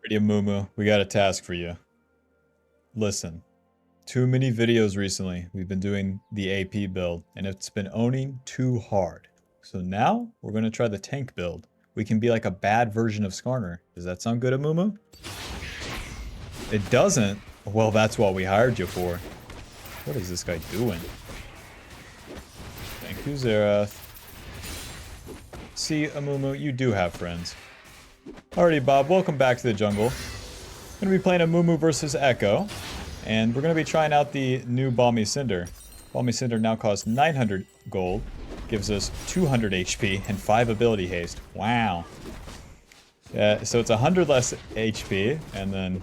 Pretty Amumu, we got a task for you. Listen, too many videos recently. We've been doing the AP build, and it's been owning too hard. So now, we're going to try the tank build. We can be like a bad version of Skarner. Does that sound good, Amumu? It doesn't? Well, that's what we hired you for. What is this guy doing? Thank you, Zerath. See, Amumu, you do have friends. Alrighty, Bob, welcome back to the jungle. Gonna be playing Amumu versus Echo, and we're gonna be trying out the new Balmy Cinder. Balmy Cinder now costs 900 gold, gives us 200 HP and 5 ability haste. Wow. So it's 100 less HP, and then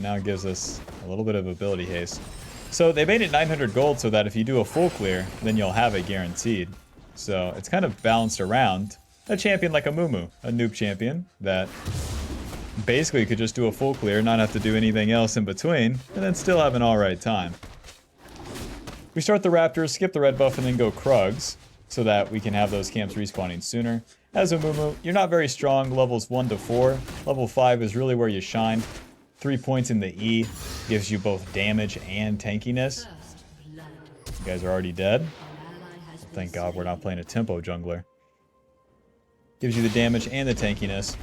now it gives us a little bit of ability haste. So they made it 900 gold so that if you do a full clear, then you'll have it guaranteed. So it's kind of balanced around a champion like Amumu, a noob champion that basically could just do a full clear, not have to do anything else in between, and then still have an alright time. We start the Raptors, skip the red buff, and then go Krugs, so that we can have those camps respawning sooner. As Amumu, you're not very strong, levels 1 to 4. Level 5 is really where you shine. 3 points in the E gives you both damage and tankiness. You guys are already dead. Thank God we're not playing a tempo jungler. Gives you the damage and the tankiness.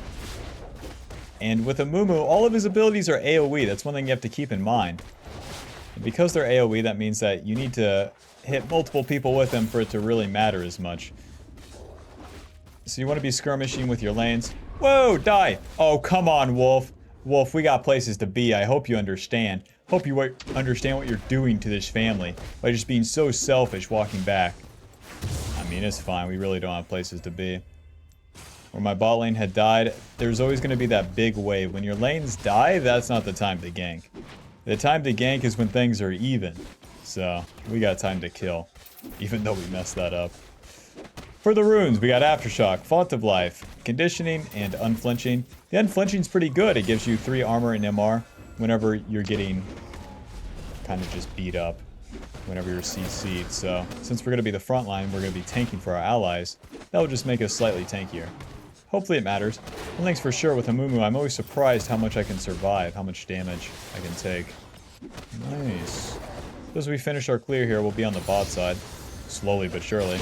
And with Amumu, all of his abilities are AoE. That's one thing you have to keep in mind. And because they're AoE, that means that you need to hit multiple people with them for it to really matter as much. So you want to be skirmishing with your lanes. Whoa, die! Oh, come on, Wolf. Wolf, we got places to be. I hope you understand. Hope you understand what you're doing to this family by just being so selfish walking back. I mean, it's fine. We really don't have places to be. Where my bot lane had died, there's always going to be that big wave. When your lanes die, that's not the time to gank. The time to gank is when things are even. So, we got time to kill. Even though we messed that up. For the runes, we got Aftershock, Font of Life, Conditioning, and Unflinching. The Unflinching's pretty good. It gives you 3 armor and MR whenever you're getting kind of just beat up. Whenever you're CC'd. So, since we're going to be the front line, we're going to be tanking for our allies. That will just make us slightly tankier. Hopefully it matters. One thing's for sure with Amumu, I'm always surprised how much I can survive, how much damage I can take. Nice. As we finish our clear here, we'll be on the bot side. Slowly but surely.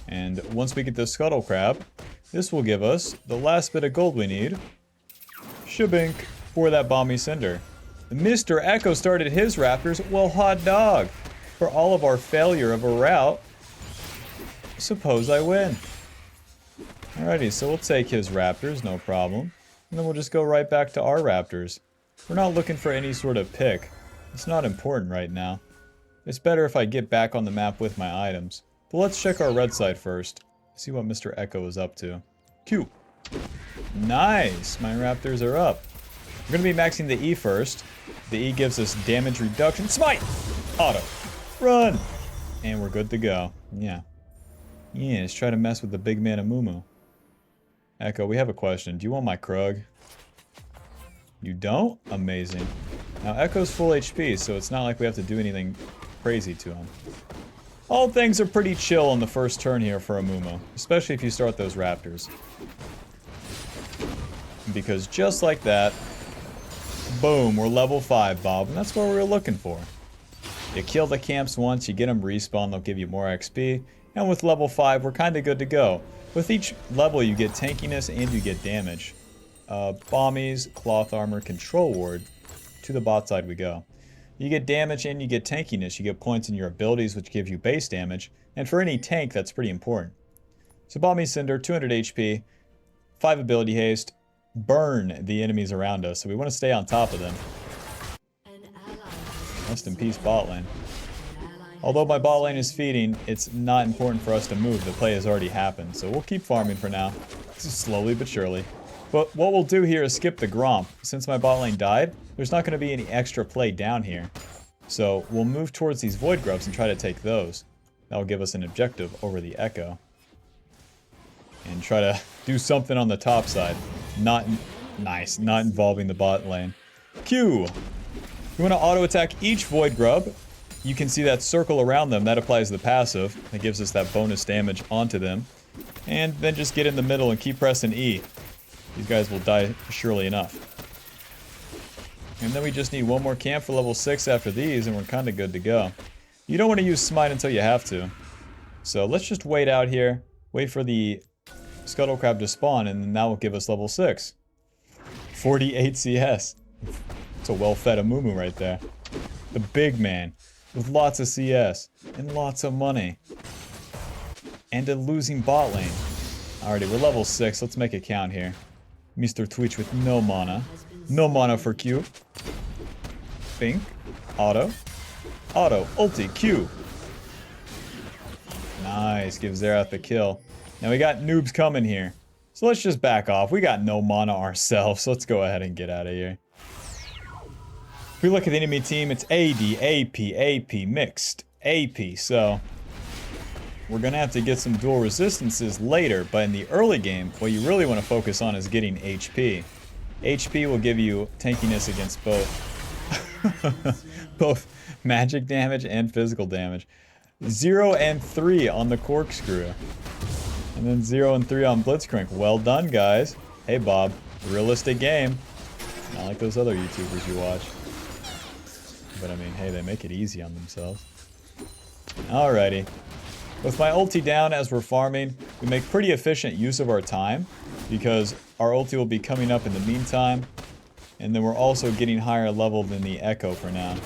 And once we get the Scuttle Crab, this will give us the last bit of gold we need. Shabink for that Balmy Cinder. Mr. Echo started his Raptors. Well, hot dog. For all of our failure of a route, suppose I win. Alrighty, so we'll take his Raptors, no problem. And then we'll just go right back to our Raptors. We're not looking for any sort of pick. It's not important right now. It's better if I get back on the map with my items. But let's check our red side first. See what Mr. Echo is up to. Q. Nice! My Raptors are up. We're going to be maxing the E first. The E gives us damage reduction. Smite! Auto. Run! And we're good to go. Yeah. Yeah, let's try to mess with the big man Amumu. Echo, we have a question. Do you want my Krug? You don't? Amazing. Now, Echo's full HP, so it's not like we have to do anything crazy to him. All things are pretty chill on the first turn here for Amumu, especially if you start those Raptors. Because just like that, boom, we're level 5, Bob, and that's what we were looking for. You kill the camps once, you get them respawn, they'll give you more XP, and with level 5, we're kind of good to go. With each level, you get tankiness and you get damage. Bombies, cloth armor, control ward. To the bot side we go. You get damage and you get tankiness. You get points in your abilities, which give you base damage. And for any tank, that's pretty important. So Balmy Cinder, 200 HP, 5 ability haste, burn the enemies around us. So we want to stay on top of them. Rest in peace, bot lane. Although my bot lane is feeding, it's not important for us to move. The play has already happened, so we'll keep farming for now. Slowly but surely. But what we'll do here is skip the Gromp. Since my bot lane died, there's not going to be any extra play down here. So we'll move towards these Void Grubs and try to take those. That'll give us an objective over the Echo. And try to do something on the top side. Not involving the bot lane. Q! You want to auto-attack each Void Grub. You can see that circle around them. That applies the passive. That gives us that bonus damage onto them. And then just get in the middle and keep pressing E. These guys will die surely enough. And then we just need one more camp for level 6 after these, and we're kind of good to go. You don't want to use Smite until you have to. So let's just wait out here, wait for the Scuttle Crab to spawn, and then that will give us level 6. 48 CS. It's a well-fed Amumu right there. The big man, with lots of CS, and lots of money. And a losing bot lane. Alrighty, we're level 6, let's make it count here. Mr. Twitch with no mana. No mana for Q. Bink. Auto. Auto. Ulti. Q. Nice. Give Xerath the kill. Now we got noobs coming here. So let's just back off. We got no mana ourselves. So let's go ahead and get out of here. If we look at the enemy team, it's AD, AP, AP, mixed. AP. So we're going to have to get some dual resistances later. But in the early game, what you really want to focus on is getting HP. HP will give you tankiness against both magic damage and physical damage. 0 and 3 on the corkscrew. And then 0 and 3 on Blitzcrank. Well done, guys. Hey, Bob. Realistic game. Not like those other YouTubers you watch. But I mean, hey, they make it easy on themselves. Alrighty. With my ulti down as we're farming, we make pretty efficient use of our time, because our ulti will be coming up in the meantime, and then we're also getting higher level than the Echo for now.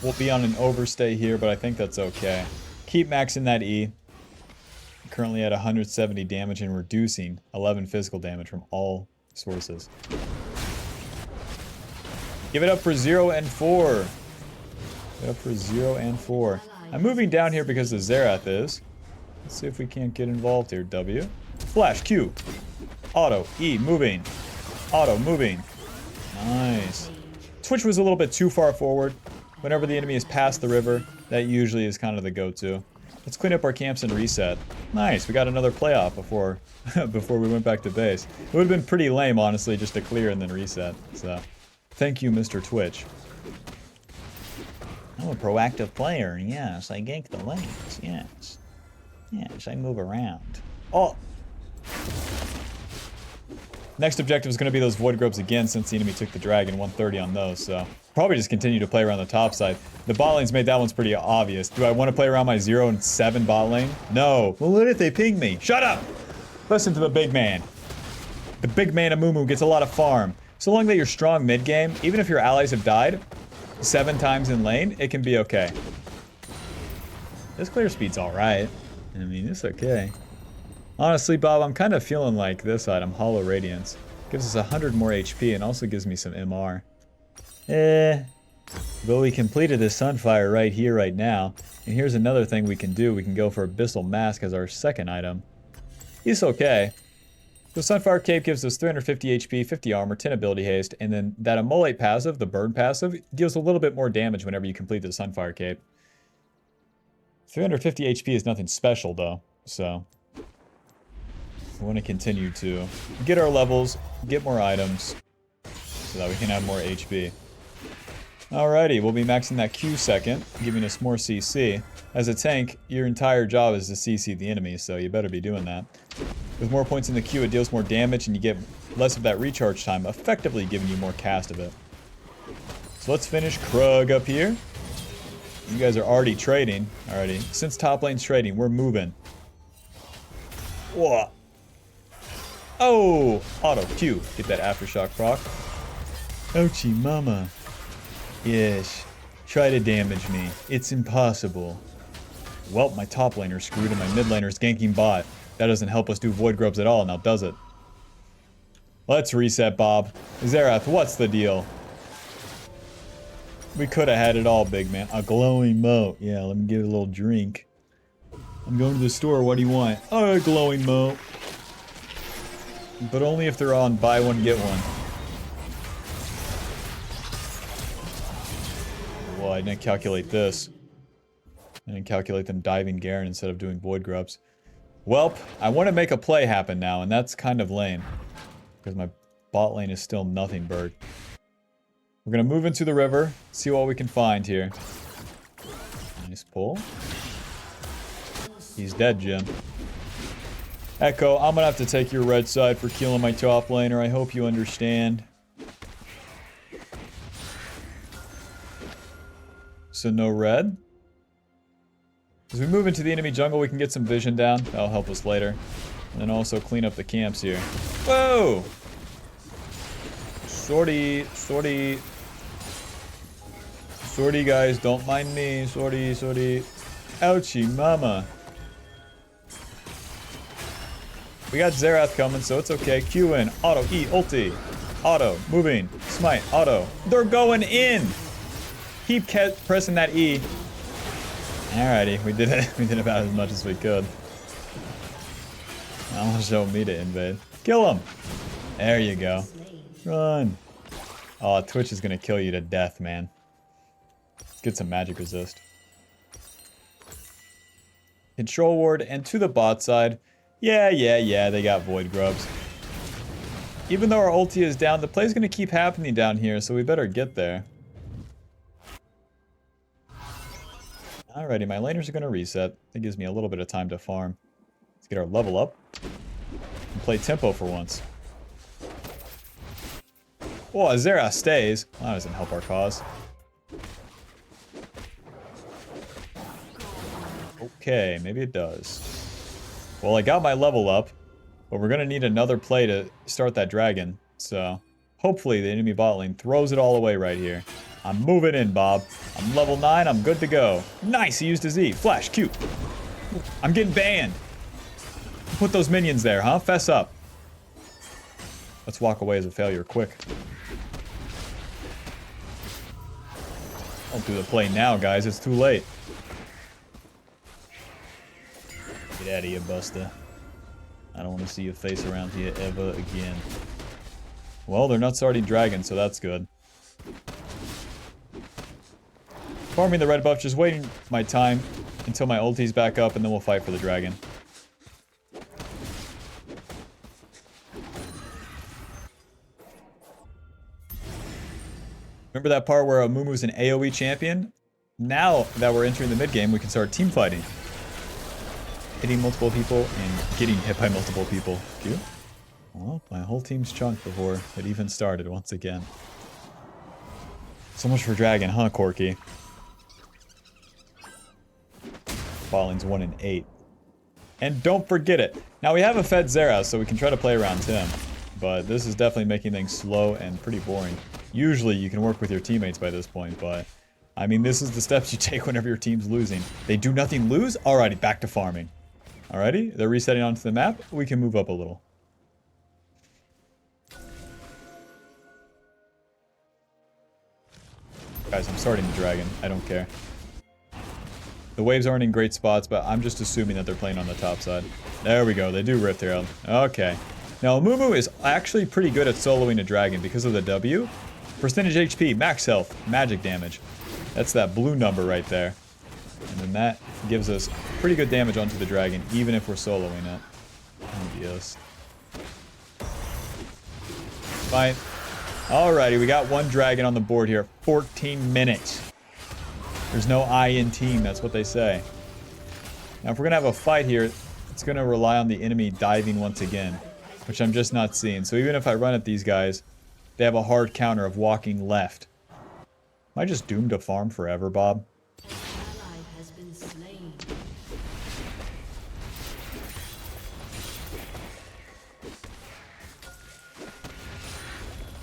We'll be on an overstay here, but I think that's okay. Keep maxing that E. Currently at 170 damage and reducing 11 physical damage from all sources. Give it up for 0 and 4. Give it up for 0 and 4. I'm moving down here because the Xerath is. Let's see if we can't get involved here. W. Flash. Q. Auto. E. Moving. Auto. Moving. Nice. Twitch was a little bit too far forward. Whenever the enemy is past the river, that usually is kind of the go-to. Let's clean up our camps and reset. Nice. We got another playoff before before we went back to base. It would have been pretty lame, honestly, just to clear and then reset. So, thank you, Mr. Twitch. I'm a proactive player. Yes, I gank the lanes. Yes. Yes, I move around. Oh! Next objective is going to be those Void Grubs again, since the enemy took the dragon. 130 on those, so... Probably just continue to play around the top side. The bot lane's made that one's pretty obvious. Do I want to play around my 0 and 7 bot lane? No. Well, what if they ping me? Shut up! Listen to the big man. The big man Amumu gets a lot of farm. So long that you're strong mid-game, even if your allies have died 7 times in lane, it can be okay. This clear speed's alright. I mean, it's okay. Honestly, Bob, I'm kind of feeling like this item, Hollow Radiance. Gives us 100 more HP and also gives me some MR. But we completed this Sunfire right here, right now. And here's another thing we can do. We can go for Abyssal Mask as our second item. It's okay. The Sunfire Cape gives us 350 HP, 50 armor, 10 ability haste, and then that Immolate passive, the burn passive, deals a little bit more damage whenever you complete the Sunfire Cape. 350 HP is nothing special though, so we want to continue to get our levels, get more items, so that we can have more HP. Alrighty, we'll be maxing that Q second, giving us more CC. As a tank, your entire job is to CC the enemy, so you better be doing that. With more points in the Q, it deals more damage and you get less of that recharge time, effectively giving you more cast of it. So let's finish Krug up here. You guys are already trading. Alrighty, since top lane's trading, we're moving. Whoa. Oh! Auto Q. Get that aftershock proc. Ouchie mama. Yes. Try to damage me. It's impossible. Well, my top laner's screwed and my mid laner's ganking bot. That doesn't help us do Void Grubs at all, now does it? Let's reset, Bob. Xerath, what's the deal? We could have had it all, big man. A glowing moat. Yeah, let me get a little drink. I'm going to the store, what do you want? Oh, a glowing moat. But only if they're on buy one, get one. Well, I didn't calculate this. I didn't calculate them diving Garen instead of doing Void Grubs. Welp, I want to make a play happen now, and that's kind of lame. Because my bot lane is still nothing, bird. We're going to move into the river, see what we can find here. Nice pull. He's dead, Jim. Echo, I'm gonna have to take your red side for killing my top laner. I hope you understand. So no red. As we move into the enemy jungle, we can get some vision down. That'll help us later. And then also clean up the camps here. Whoa! Sorry, sorry. Sorry, guys. Don't mind me. Sorry, sorry. Ouchie, mama. We got Xerath coming, so it's okay. Q in. Auto. E. Ulti. Auto. Moving. Smite. Auto. They're going in! Keep pressing that E. Alrighty. We did it. We did about as much as we could. I want to show me to invade. Kill him! There you go. Run! Oh, Twitch is gonna kill you to death, man. Let's get some magic resist. Control ward and to the bot side. Yeah, they got void grubs. Even though our ulti is down, the play's gonna keep happening down here, so we better get there. Alrighty, my laners are gonna reset. That gives me a little bit of time to farm. Let's get our level up. And play tempo for once. Oh, Xerath stays. Well, that doesn't help our cause. Okay, maybe it does. Well, I got my level up, but we're gonna need another play to start that dragon. So, hopefully the enemy bot lane throws it all away right here. I'm moving in, Bob. I'm level 9, I'm good to go. Nice, he used his E. Flash, Q. I'm getting banned. Put those minions there, huh? Fess up. Let's walk away as a failure quick. Don't do the play now, guys. It's too late. Get out of here, Buster. I don't want to see your face around here ever again. Well, they're not starting dragon, so that's good. Farming the red buff, just waiting my time until my ulti's back up, and then we'll fight for the dragon. Remember that part where Amumu's an AoE champion? Now that we're entering the mid game, we can start team fighting. Hitting multiple people and getting hit by multiple people. Q? Well, my whole team's chunked before it even started once again. So much for dragon, huh, Corky? Falling's 1 in 8. And don't forget it. Now we have a fed Xerath, so we can try to play around him. But this is definitely making things slow and pretty boring. Usually you can work with your teammates by this point, but... I mean, this is the steps you take whenever your team's losing. They do nothing, lose? Alrighty, back to farming. Alrighty, they're resetting onto the map. We can move up a little. Guys, I'm starting the dragon. I don't care. The waves aren't in great spots, but I'm just assuming that they're playing on the top side. There we go. They do Rift Herald. Okay. Now, Amumu is actually pretty good at soloing a dragon because of the W. Percentage HP, max health, magic damage. That's that blue number right there. And then that gives us pretty good damage onto the dragon, even if we're soloing it. Oh, yes. Fine. Alrighty, we got one dragon on the board here. 14 minutes. There's no I in team, that's what they say. Now, if we're going to have a fight here, it's going to rely on the enemy diving once again, which I'm just not seeing. So even if I run at these guys, they have a hard counter of walking left. Am I just doomed to farm forever, Bob?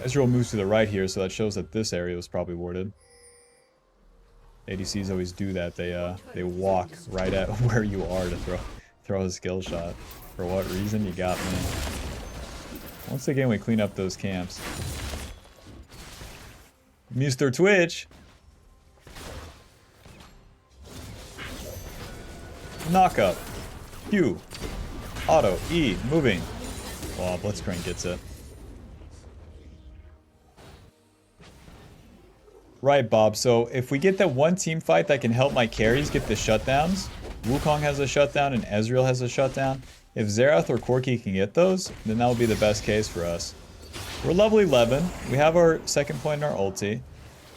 Ezreal moves to the right here, so that shows that this area was probably warded. ADCs always do that. They walk right at where you are to throw a skill shot. For what reason? You got me. Once again, we clean up those camps. Mr. Twitch! Knock up. Q. Auto. E. Moving. Oh, Blitzcrank gets it. Right, Bob. So if we get that one team fight that can help my carries get the shutdowns, Wukong has a shutdown and Ezreal has a shutdown. If Xerath or Corki can get those, then that will be the best case for us. We're level 11. We have our second point in our ulti.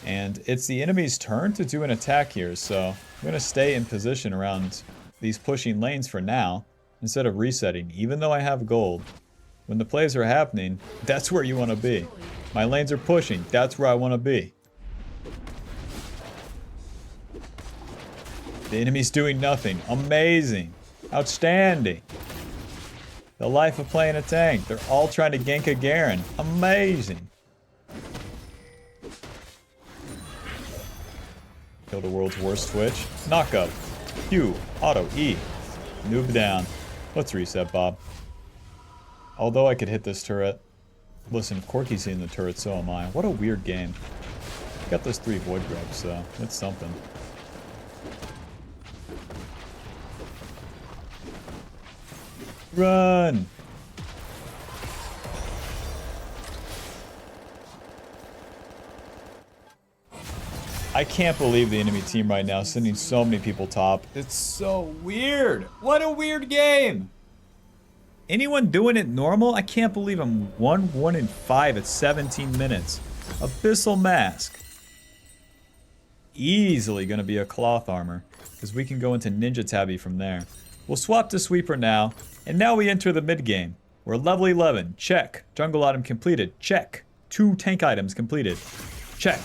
And it's the enemy's turn to do an attack here, so I'm going to stay in position around these pushing lanes for now, instead of resetting, even though I have gold. When the plays are happening, that's where you want to be. My lanes are pushing, that's where I want to be. The enemy's doing nothing. Amazing. Outstanding. The life of playing a tank. They're all trying to gank a Garen. Amazing. Kill the world's worst Twitch. Knock up. Q. Auto. E. Noob down. Let's reset, Bob. Although I could hit this turret. Listen, if Corky's in the turret, so am I. What a weird game. Got those 3 void grubs, so that's something. Run! I can't believe the enemy team right now is sending so many people top. It's so weird. What a weird game. Anyone doing it normal? I can't believe I'm 1-1-5 at 17 minutes. Abyssal Mask. Easily gonna be a cloth armor, because we can go into Ninja Tabby from there. We'll swap to Sweeper now, and now we enter the mid game. We're level 11, check. Jungle item completed, check. 2 tank items completed, check.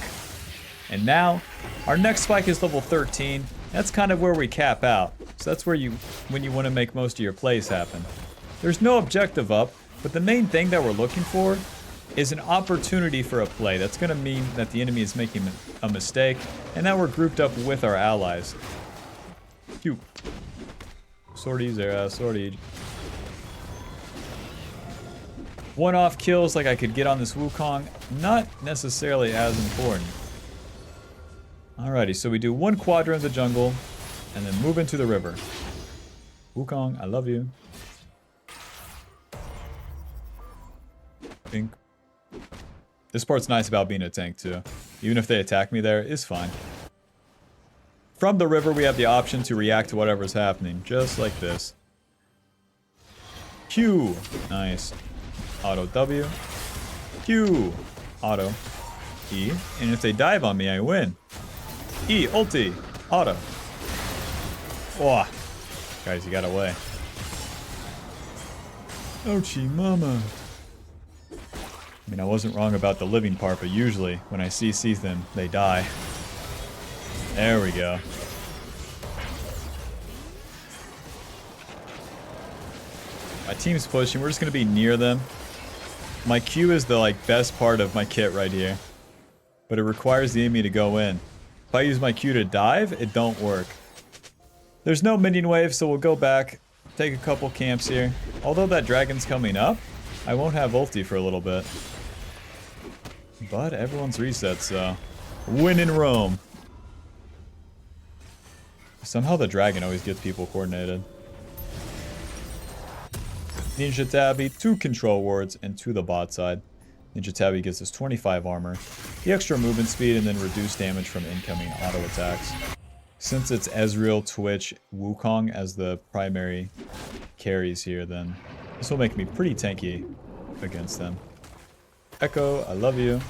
And now, our next spike is level 13. That's kind of where we cap out. So that's where when you want to make most of your plays happen. There's no objective up, but the main thing that we're looking for is an opportunity for a play. That's going to mean that the enemy is making a mistake, and that we're grouped up with our allies. Cute. Sortie, Zera, sortie. One-off kills like I could get on this Wukong, not necessarily as important. Alrighty, so we do 1 quadrant of the jungle, and then move into the river. Wukong, I love you. Pink. This part's nice about being a tank too. Even if they attack me there, it's fine. From the river, we have the option to react to whatever's happening, just like this. Q. Nice. Auto W. Q. Auto. E. And if they dive on me, I win. E. Ulti. Auto. Oh. Guys, you got away. Ouchie mama. I mean, I wasn't wrong about the living part, but usually when I CC them, they die. There we go. My team's pushing. We're just going to be near them. My Q is the best part of my kit right here. But it requires the enemy to go in. If I use my Q to dive, it don't work. There's no minion wave, so we'll go back. Take a couple camps here. Although that dragon's coming up, I won't have ulti for a little bit. But everyone's reset, so... Win in Rome. Somehow the dragon always gets people coordinated. Ninja Tabby, 2 control wards, and to the bot side. Ninja Tabby gives us 25 armor, the extra movement speed, and then reduced damage from incoming auto attacks. Since it's Ezreal, Twitch, Wukong as the primary carries here, then this will make me pretty tanky against them. Echo, I love you.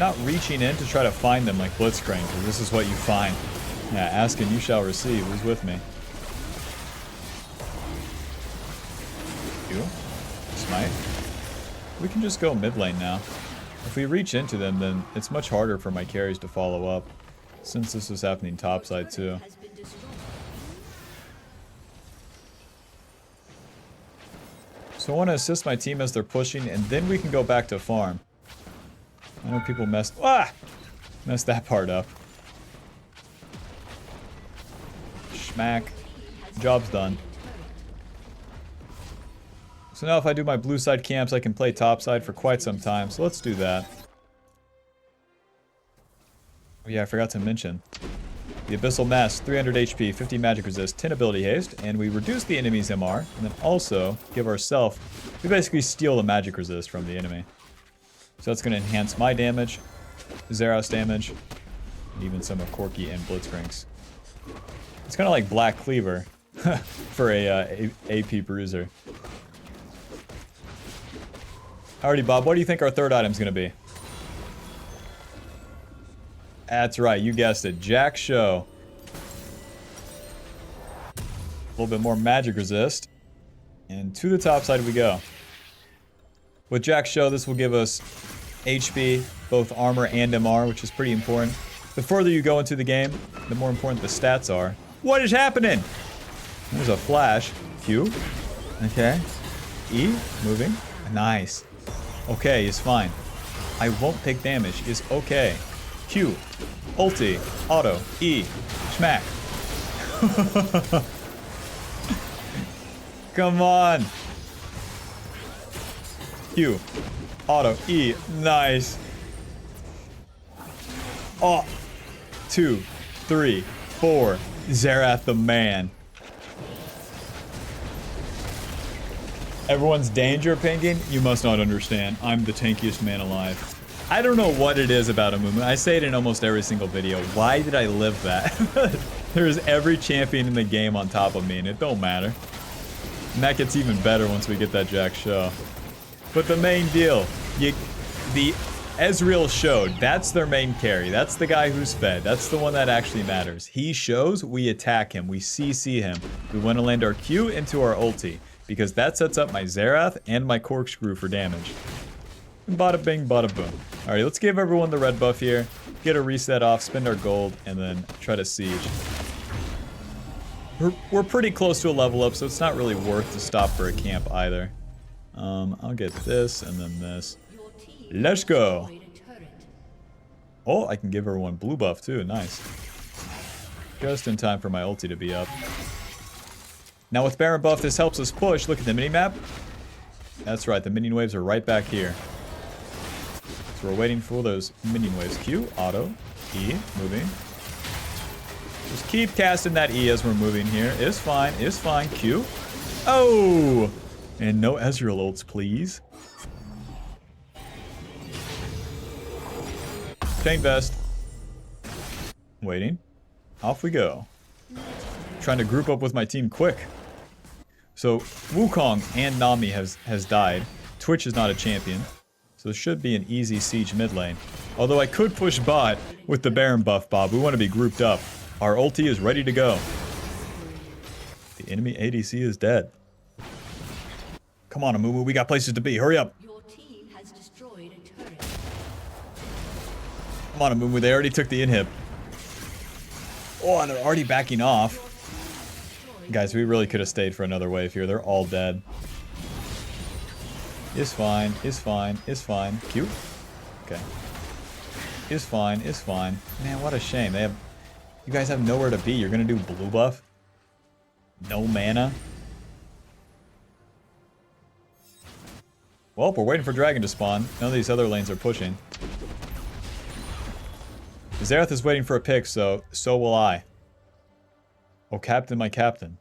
Not reaching in to try to find them like Blitzcrank, because this is what you find. Yeah, ask and you shall receive. Who's with me? You? Smite. We can just go mid lane now. If we reach into them, then it's much harder for my carries to follow up, since this is happening topside too. So I want to assist my team as they're pushing, and then we can go back to farm. I know people messed that part up. Schmack. Job's done. So now if I do my blue side camps, I can play top side for quite some time. So let's do that. Oh yeah, I forgot to mention. The Abyssal Mask, 300 HP, 50 magic resist, 10 ability haste, and we reduce the enemy's MR, and then also give ourselves, we basically steal the magic resist from the enemy. So that's going to enhance my damage, Zeros damage, and even some of Corky and Blitzcrank's. It's kind of like Black Cleaver for a AP bruiser. Alrighty, Bob, what do you think our third item's gonna be? That's right, you guessed it. Jack Show. A little bit more magic resist. And to the top side we go. With Jack Show, this will give us HP, both armor and MR, which is pretty important. The further you go into the game, the more important the stats are. What is happening? There's a flash. Q. Okay. E. Moving. Nice. Okay, it's fine. I won't take damage. It's okay. Q. Ulti. Auto. E. Smack. Come on. Q. Auto. E. Nice. Oh. 2, 3, 4. Xerath the man. Everyone's danger pinging? You must not understand. I'm the tankiest man alive. I don't know what it is about Amumu. I say it in almost every single video. Why did I live that? There's every champion in the game on top of me, and it don't matter. And that gets even better once we get that Jack Show. But the main deal, the Ezreal showed, that's their main carry. That's the guy who's fed. That's the one that actually matters. He shows, we attack him. We CC him. We want to land our Q into our ulti, because that sets up my Xerath and my Corkscrew for damage. And bada bing, bada boom. Alright, let's give everyone the red buff here. Get a reset off, spend our gold, and then try to siege. We're pretty close to a level up, so it's not really worth to stop for a camp either. I'll get this and then this. Let's go. Oh, I can give everyone blue buff too. Nice. Just in time for my ulti to be up. Now with Baron buff, this helps us push. Look at the minimap. That's right, the minion waves are right back here. So we're waiting for those minion waves. Q, auto, E, moving. Just keep casting that E as we're moving here. It's fine, it's fine. Q. Oh! And no Ezreal ults, please. Chain vest. Waiting. Off we go. Trying to group up with my team quick. So Wukong and Nami has died. Twitch is not a champion. So it should be an easy siege mid lane. Although I could push bot with the Baron buff, Bob. We want to be grouped up. Our ulti is ready to go. The enemy ADC is dead. Come on, Amumu. We got places to be. Hurry up. Come on, Amumu. They already took the inhib. Oh, and they're already backing off. Guys, we really could have stayed for another wave here. They're all dead. It's fine. It's fine. It's fine. Cute. Okay. It's fine. It's fine. Man, what a shame. They have... You guys have nowhere to be. You're gonna do blue buff? No mana? Well, we're waiting for Dragon to spawn. None of these other lanes are pushing. Xerath is waiting for a pick, so will I. Oh, Captain, my Captain.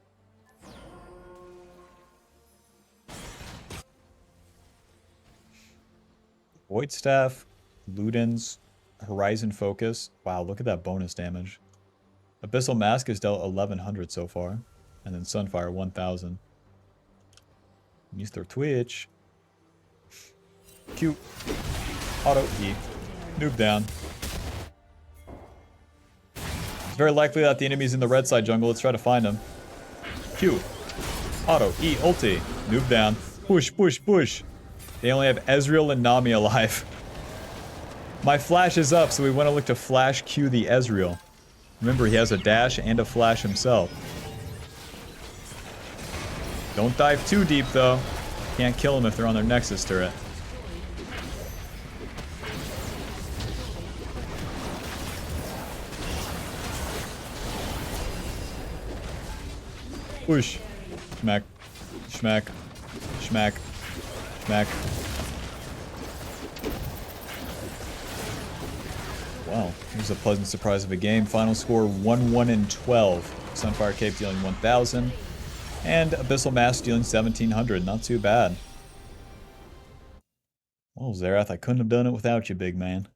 Void Staff, Ludens, Horizon Focus. Wow, look at that bonus damage. Abyssal Mask has dealt 1100 so far. And then Sunfire 1000. Use their Twitch. Q. Auto E. Noob down. It's very likely that the enemy's in the red side jungle. Let's try to find him. Q. Auto. E. Ulti. Noob down. Push, push, push. They only have Ezreal and Nami alive. My flash is up, so we want to look to flash Q the Ezreal. Remember, he has a dash and a flash himself. Don't dive too deep, though. Can't kill them if they're on their Nexus turret. Push. Schmack. Schmack. Schmack. Schmack. Wow, here's a pleasant surprise of a game. Final score 1-1-12. Sunfire Cape dealing 1000. And Abyssal Mask dealing 1700. Not too bad. Well, Xerath, I couldn't have done it without you, big man.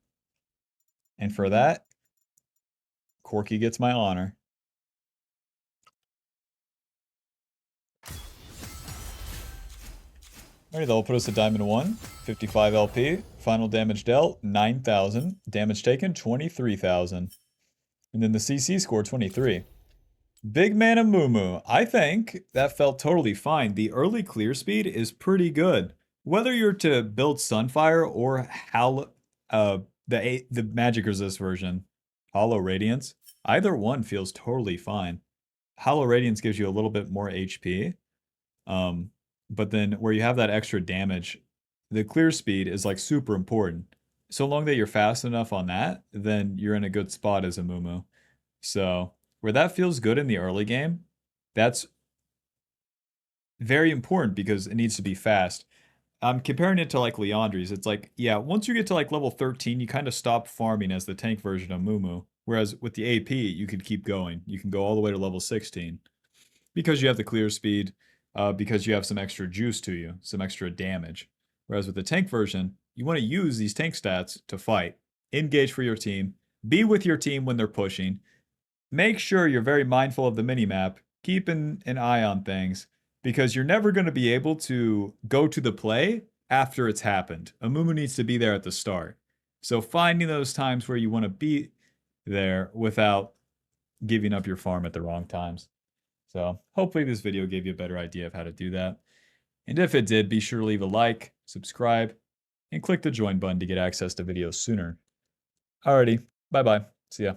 And for that, Corky gets my honor. Alright, that'll put us at Diamond 1. 55 LP. Final damage dealt, 9,000. Damage taken, 23,000. And then the CC score, 23. Big Man Amumu. I think that felt totally fine. The early clear speed is pretty good. Whether you're to build Sunfire or the Magic Resist version, Hollow Radiance, either one feels totally fine. Hollow Radiance gives you a little bit more HP, but then where you have that extra damage, the clear speed is like super important. So long that you're fast enough on that, then you're in a good spot as a Mumu. So where that feels good in the early game, that's very important because it needs to be fast. I'm comparing it to like Leandri's. It's like, yeah, once you get to like level 13, you kind of stop farming as the tank version of Mumu. Whereas with the AP, you could keep going. You can go all the way to level 16 because you have the clear speed, because you have some extra juice to you, some extra damage. Whereas with the tank version, you want to use these tank stats to fight, engage for your team, be with your team when they're pushing. Make sure you're very mindful of the minimap, keeping an eye on things, because you're never going to be able to go to the play after it's happened. Amumu needs to be there at the start. So finding those times where you want to be there without giving up your farm at the wrong times. So hopefully this video gave you a better idea of how to do that. And if it did, be sure to leave a like, subscribe, and click the join button to get access to videos sooner. Alrighty, bye-bye. See ya.